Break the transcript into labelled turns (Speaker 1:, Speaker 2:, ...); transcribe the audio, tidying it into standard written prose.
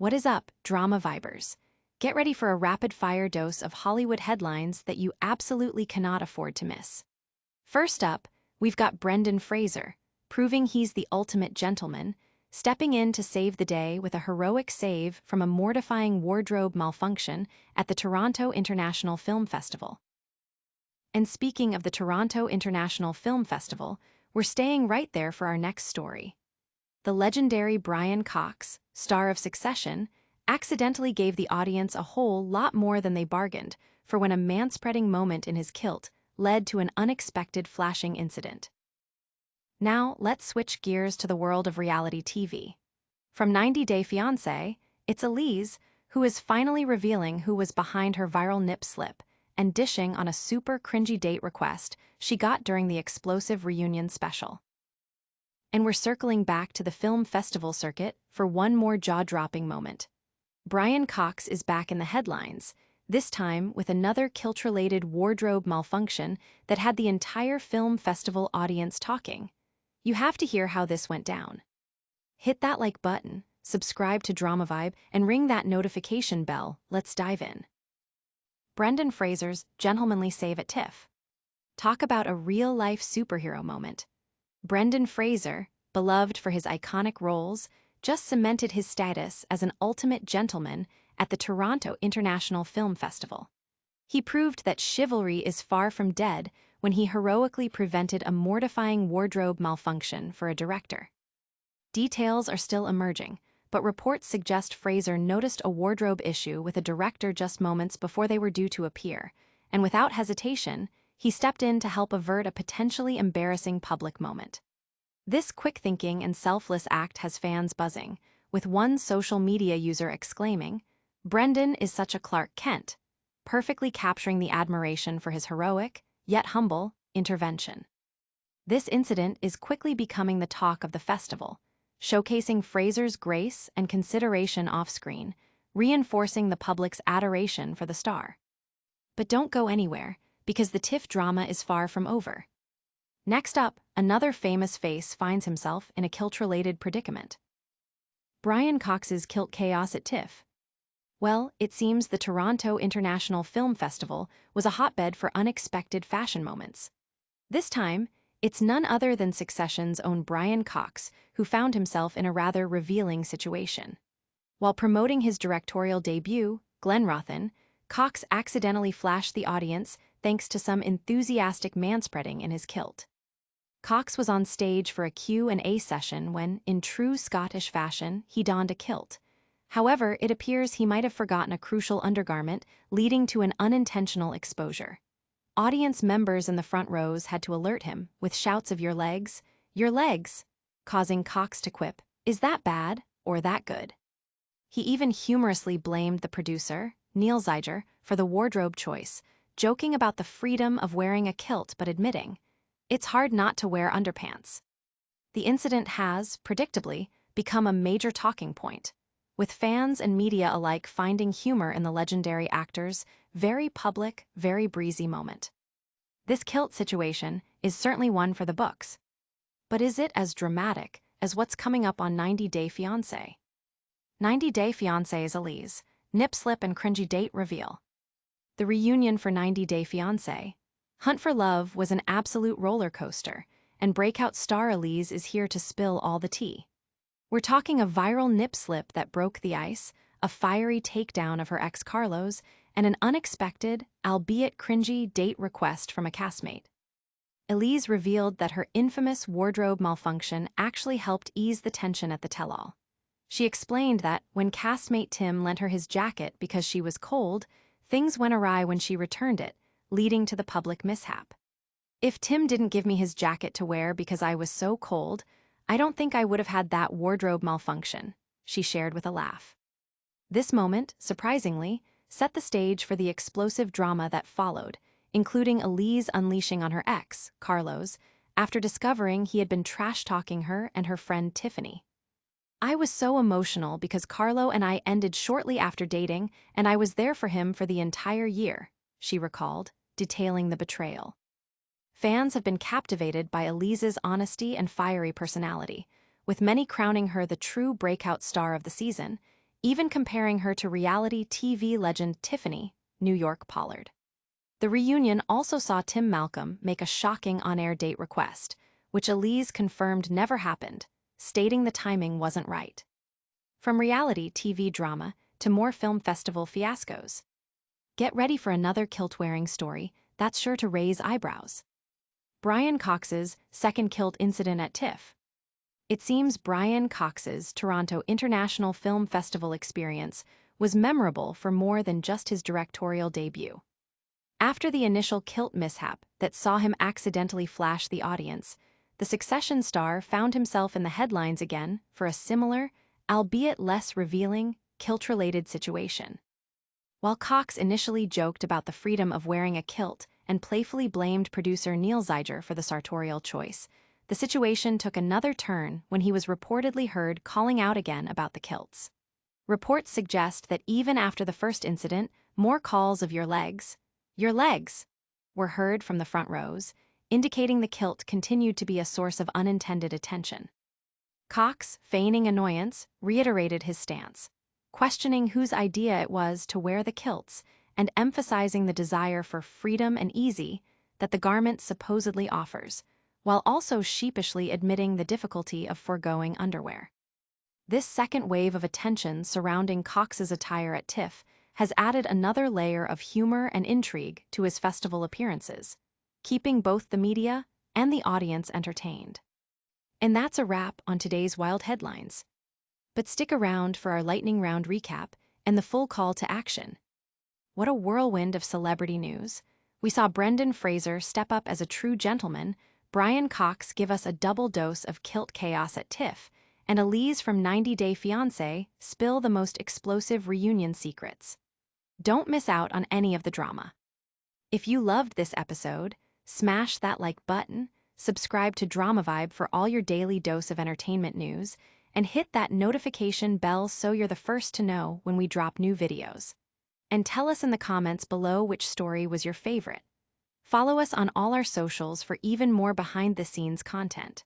Speaker 1: What is up, drama vibers? Get ready for a rapid-fire dose of Hollywood headlines that you absolutely cannot afford to miss. First up, we've got Brendan Fraser, proving he's the ultimate gentleman, stepping in to save the day with a heroic save from a mortifying wardrobe malfunction at the Toronto International Film Festival. And speaking of the Toronto International Film Festival, we're staying right there for our next story. The legendary Brian Cox, star of Succession, accidentally gave the audience a whole lot more than they bargained for when a manspreading moment in his kilt led to an unexpected flashing incident. Now, let's switch gears to the world of reality TV. From 90 Day Fiancé, it's Elise who is finally revealing who was behind her viral nip slip and dishing on a super cringy date request she got during the explosive reunion special. And we're circling back to the film festival circuit for one more jaw-dropping moment. Brian Cox is back in the headlines, this time with another kilt-related wardrobe malfunction that had the entire film festival audience talking. You have to hear how this went down. Hit that like button, subscribe to DramaVibe, and ring that notification bell. Let's dive in. Brendan Fraser's gentlemanly save at TIFF. Talk about a real-life superhero moment. Brendan Fraser, beloved for his iconic roles, just cemented his status as an ultimate gentleman at the Toronto International Film Festival. He proved that chivalry is far from dead when he heroically prevented a mortifying wardrobe malfunction for a director. Details are still emerging, but reports suggest Fraser noticed a wardrobe issue with a director just moments before they were due to appear, and without hesitation, he stepped in to help avert a potentially embarrassing public moment. This quick-thinking and selfless act has fans buzzing, with one social media user exclaiming, "Brendan is such a Clark Kent," perfectly capturing the admiration for his heroic, yet humble, intervention. This incident is quickly becoming the talk of the festival, showcasing Fraser's grace and consideration off-screen, reinforcing the public's adoration for the star. But don't go anywhere, because the TIFF drama is far from over. Next up, another famous face finds himself in a kilt-related predicament. Brian Cox's kilt chaos at TIFF. Well, it seems the Toronto International Film Festival was a hotbed for unexpected fashion moments. This time, it's none other than Succession's own Brian Cox who found himself in a rather revealing situation. While promoting his directorial debut, Glenrothen, Cox accidentally flashed the audience thanks to some enthusiastic manspreading in his kilt. Cox was on stage for a Q&A session when, in true Scottish fashion, he donned a kilt. However, it appears he might have forgotten a crucial undergarment, leading to an unintentional exposure. Audience members in the front rows had to alert him with shouts of your legs," causing Cox to quip, "Is that bad or that good?" He even humorously blamed the producer, Neil Zeiger, for the wardrobe choice, joking about the freedom of wearing a kilt but admitting, "It's hard not to wear underpants." The incident has, predictably, become a major talking point, with fans and media alike finding humor in the legendary actor's very public, very breezy moment. This kilt situation is certainly one for the books. But is it as dramatic as what's coming up on 90 Day Fiancé? 90 Day Fiancé's Elise, nip slip and cringy date reveal. The reunion for 90 Day Fiancé, Hunt for Love, was an absolute roller coaster, and breakout star Elise is here to spill all the tea. We're talking a viral nip slip that broke the ice, a fiery takedown of her ex Carlos, and an unexpected, albeit cringy, date request from a castmate. Elise revealed that her infamous wardrobe malfunction actually helped ease the tension at the tell-all. She explained that when castmate Tim lent her his jacket because she was cold, things went awry when she returned it, leading to the public mishap. "If Tim didn't give me his jacket to wear because I was so cold, I don't think I would have had that wardrobe malfunction," she shared with a laugh. This moment, surprisingly, set the stage for the explosive drama that followed, including Elise unleashing on her ex, Carlos, after discovering he had been trash-talking her and her friend Tiffany. "I was so emotional because Carlo and I ended shortly after dating, and I was there for him for the entire year," she recalled, detailing the betrayal. Fans have been captivated by Elise's honesty and fiery personality, with many crowning her the true breakout star of the season, even comparing her to reality TV legend Tiffany, New York Pollard. The reunion also saw Tim Malcolm make a shocking on-air date request, which Elise confirmed never happened, stating the timing wasn't right. From reality TV drama to more film festival fiascos. Get ready for another kilt-wearing story that's sure to raise eyebrows. Brian Cox's second kilt incident at TIFF. It seems Brian Cox's Toronto International Film Festival experience was memorable for more than just his directorial debut. After the initial kilt mishap that saw him accidentally flash the audience, the Succession star found himself in the headlines again for a similar, albeit less revealing, kilt-related situation. While Cox initially joked about the freedom of wearing a kilt and playfully blamed producer Neil Zeiger for the sartorial choice, the situation took another turn when he was reportedly heard calling out again about the kilts. Reports suggest that even after the first incident, more calls of your legs, were heard from the front rows, indicating the kilt continued to be a source of unintended attention. Cox, feigning annoyance, reiterated his stance, questioning whose idea it was to wear the kilts and emphasizing the desire for freedom and ease that the garment supposedly offers, while also sheepishly admitting the difficulty of foregoing underwear. This second wave of attention surrounding Cox's attire at TIFF has added another layer of humor and intrigue to his festival appearances, keeping both the media and the audience entertained. And that's a wrap on today's wild headlines. But stick around for our lightning round recap and the full call to action. What a whirlwind of celebrity news. We saw Fraser step up as a true gentleman, Brian Cox give us a double dose of kilt chaos at TIFF, and Elise from 90 Day Fiancé spill the most explosive reunion secrets. Don't miss out on any of the drama. If you loved this episode, smash that like button, subscribe to DramaVibe for all your daily dose of entertainment news, and hit that notification bell so you're the first to know when we drop new videos. And tell us in the comments below which story was your favorite. Follow us on all our socials for even more behind-the-scenes content.